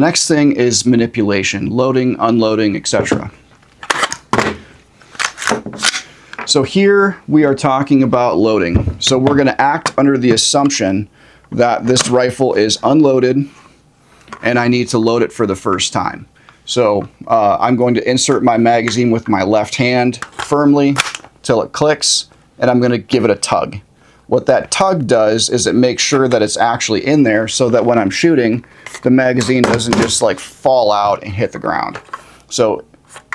Next thing is manipulation, loading, unloading, etc. So here we are talking about loading. So we're going to act under the assumption that this rifle is unloaded and I need to load it for the first time. So I'm going to insert my magazine with my left hand firmly till it clicks, and I'm going to give it a tug. What that tug does is it makes sure that it's actually in there so that when I'm shooting, the magazine doesn't just like fall out and hit the ground. So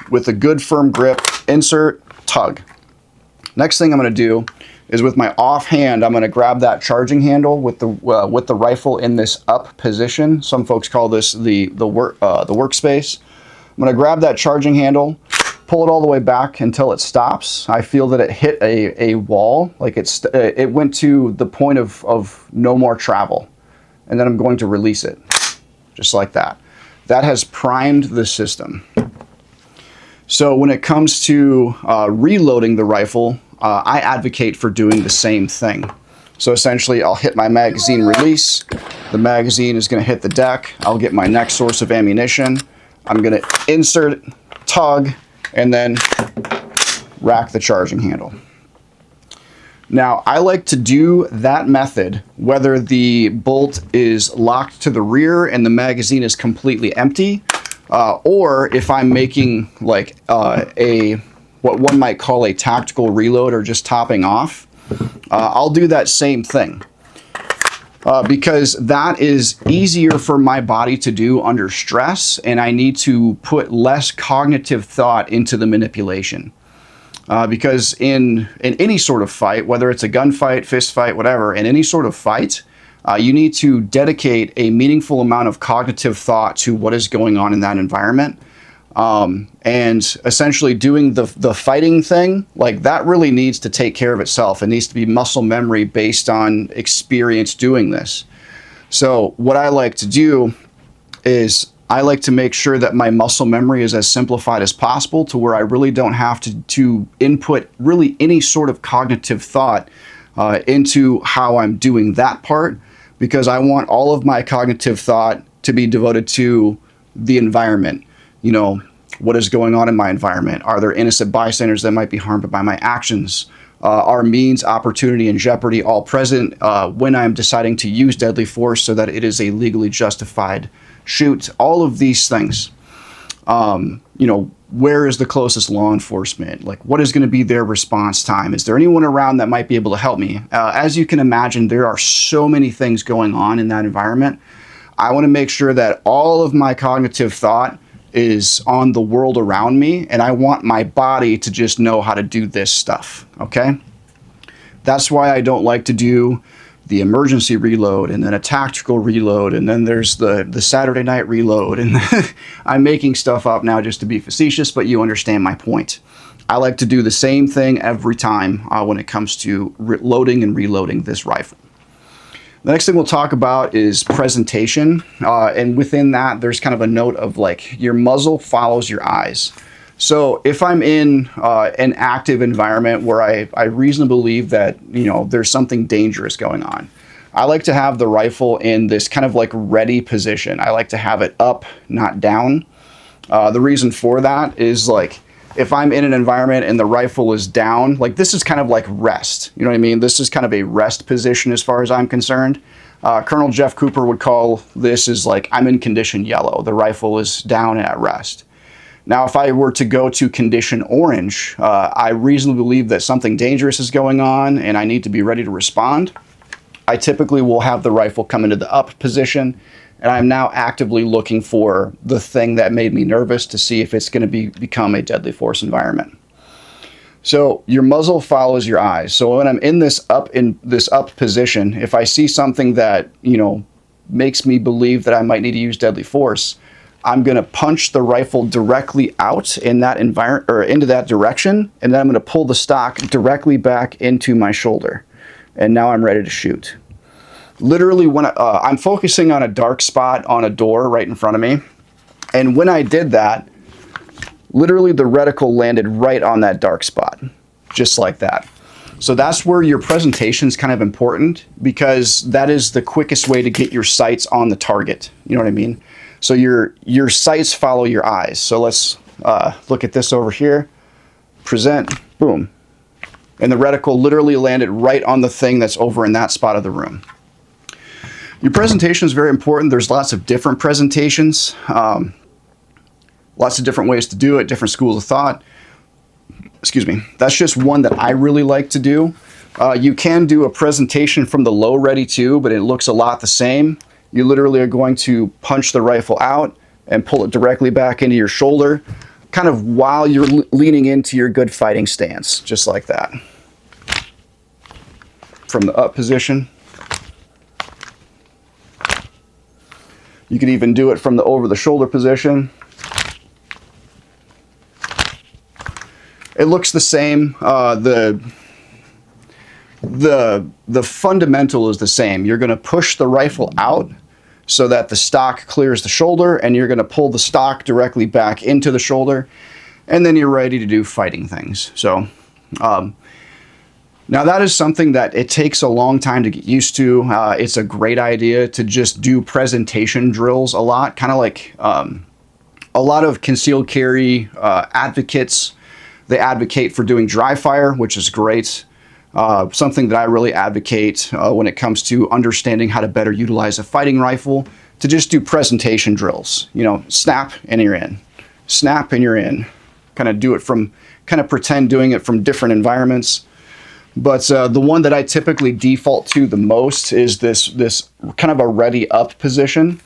with a good firm grip, insert, tug. Next thing I'm going to do is with my off hand, I'm going to grab that charging handle with the rifle in this up position. Some folks call this the workspace. I'm going to grab that charging handle, pull it all the way back until it stops. I feel that it hit a wall, like it went to the point of no more travel. And then I'm going to release it, just like that. That has primed the system. So when it comes to reloading the rifle, I advocate for doing the same thing. So essentially, I'll hit my magazine release. The magazine is going to hit the deck. I'll get my next source of ammunition. I'm going to insert, tug, and then rack the charging handle. Now, I like to do that method whether the bolt is locked to the rear and the magazine is completely empty, or if I'm making like what one might call a tactical reload or just topping off. I'll do that same thing because that is easier for my body to do under stress, and I need to put less cognitive thought into the manipulation. Because in any sort of fight, whether it's a gunfight, fist fight, whatever, in any sort of fight, you need to dedicate a meaningful amount of cognitive thought to what is going on in that environment. And essentially doing the fighting thing, like that really needs to take care of itself. It needs to be muscle memory based on experience doing this. So what I like to do is I like to make sure that my muscle memory is as simplified as possible to where I really don't have to input really any sort of cognitive thought into how I'm doing that part, because I want all of my cognitive thought to be devoted to the environment. You know, what is going on in my environment? Are there innocent bystanders that might be harmed by my actions? Are means, opportunity, and jeopardy all present when I'm deciding to use deadly force so that it is a legally justified shoot? All of these things. You know, where is the closest law enforcement? Like, what is going to be their response time? Is there anyone around that might be able to help me? As you can imagine, there are so many things going on in that environment. I want to make sure that all of my cognitive thought is on the world around me, and I want my body to just know how to do this stuff, okay? That's why I don't like to do the emergency reload and then a tactical reload, and then there's the Saturday night reload, and I'm making stuff up now just to be facetious, but you understand my point. I like to do the same thing every time when it comes to loading and reloading this rifle. The next thing we'll talk about is presentation, and within that there's kind of a note of like your muzzle follows your eyes. So if I'm in an active environment where I reasonably believe that, you know, there's something dangerous going on, I like to have the rifle in this kind of like ready position. I like to have it up, not down. The reason for that is, like, if I'm in an environment and the rifle is down, like this is kind of like rest. You know what I mean? This is kind of a rest position as far as I'm concerned. Colonel Jeff Cooper would call this as like, I'm in condition yellow. The rifle is down and at rest. Now, if I were to go to condition orange, I reasonably believe that something dangerous is going on and I need to be ready to respond. I typically will have the rifle come into the up position, and I'm now actively looking for the thing that made me nervous to see if it's going to become a deadly force environment. So your muzzle follows your eyes. So when I'm in this up position, if I see something that, you know, makes me believe that I might need to use deadly force, I'm going to punch the rifle directly out in that environment or into that direction, and then I'm going to pull the stock directly back into my shoulder. And now I'm ready to shoot. Literally, when I'm focusing on a dark spot on a door right in front of me, and when I did that, literally the reticle landed right on that dark spot, just like that. So that's where your presentation is kind of important, because that is the quickest way to get your sights on the target. You know what I mean? So your sights follow your eyes. So let's look at this over here. Present, boom. And the reticle literally landed right on the thing that's over in that spot of the room. Your presentation is very important. There's lots of different presentations, lots of different ways to do it, different schools of thought. Excuse me. That's just one that I really like to do. You can do a presentation from the low ready too, but it looks a lot the same. You literally are going to punch the rifle out and pull it directly back into your shoulder, kind of while you're leaning into your good fighting stance, just like that. From the up position. You could even do it from the over the shoulder position. It looks the same. The fundamental is the same. You're going to push the rifle out so that the stock clears the shoulder, and you're going to pull the stock directly back into the shoulder, and then you're ready to do fighting things. So now that is something that it takes a long time to get used to. It's a great idea to just do presentation drills a lot, kind of like a lot of concealed carry advocates. They advocate for doing dry fire, which is great. Something that I really advocate when it comes to understanding how to better utilize a fighting rifle, to just do presentation drills. You know, snap and you're in. Snap and you're in. Kind of do it from, kind of pretend doing it from different environments. But the one that I typically default to the most is this kind of a ready up position,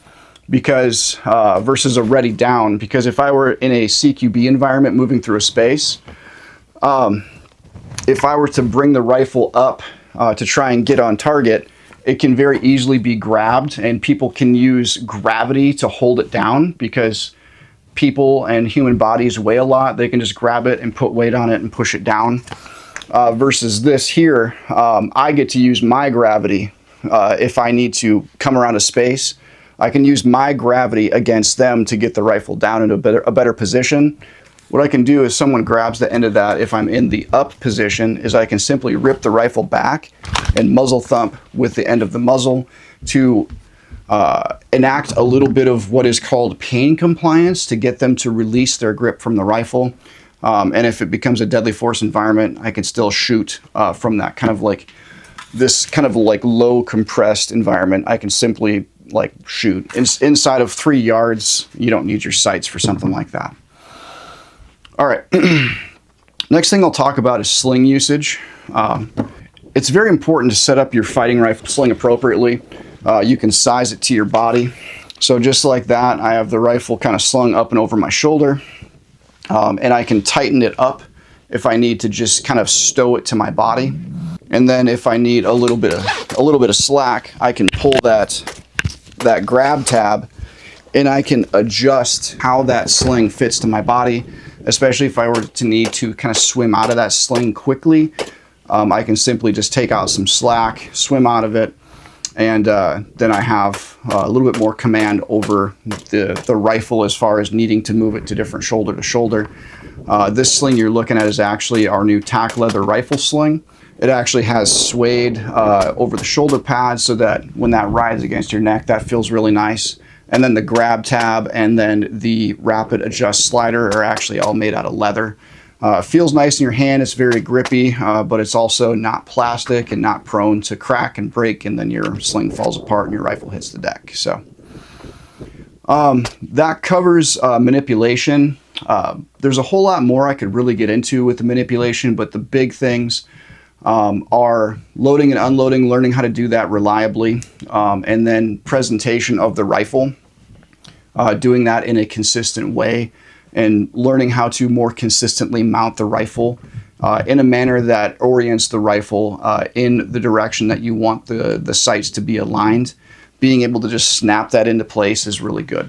because versus a ready down. Because if I were in a CQB environment moving through a space, if I were to bring the rifle up to try and get on target, it can very easily be grabbed, and people can use gravity to hold it down, because people and human bodies weigh a lot. They can just grab it and put weight on it and push it down. Versus this here, I get to use my gravity. If I need to come around a space, I can use my gravity against them to get the rifle down into a better position. What I can do is, someone grabs the end of that, if I'm in the up position, is I can simply rip the rifle back and muzzle thump with the end of the muzzle to enact a little bit of what is called pain compliance, to get them to release their grip from the rifle. And if it becomes a deadly force environment, I can still shoot from that kind of like this kind of like low compressed environment. I can simply like shoot inside of 3 yards. You don't need your sights for something like that. All right. Next thing I'll talk about is sling usage. It's very important to set up your fighting rifle sling appropriately. You can size it to your body. So just like that, I have the rifle kind of slung up and over my shoulder. And I can tighten it up if I need to just kind of stow it to my body. And then if I need a little bit of slack, I can pull that grab tab, and I can adjust how that sling fits to my body. Especially if I were to need to kind of swim out of that sling quickly, I can simply just take out some slack, swim out of it, and then I have a little bit more command over the rifle as far as needing to move it to different shoulder to shoulder. This sling you're looking at is actually our new tack leather rifle sling. It actually has suede over the shoulder pad, so that when that rides against your neck, that feels really nice. And then the grab tab and then the rapid adjust slider are actually all made out of leather. Feels nice in your hand. It's very grippy, but it's also not plastic and not prone to crack and break, and then your sling falls apart and your rifle hits the deck. So that covers manipulation. There's a whole lot more I could really get into with the manipulation, but the big things are loading and unloading, learning how to do that reliably, and then presentation of the rifle, doing that in a consistent way, and learning how to more consistently mount the rifle in a manner that orients the rifle in the direction that you want the sights to be aligned. Being able to just snap that into place is really good.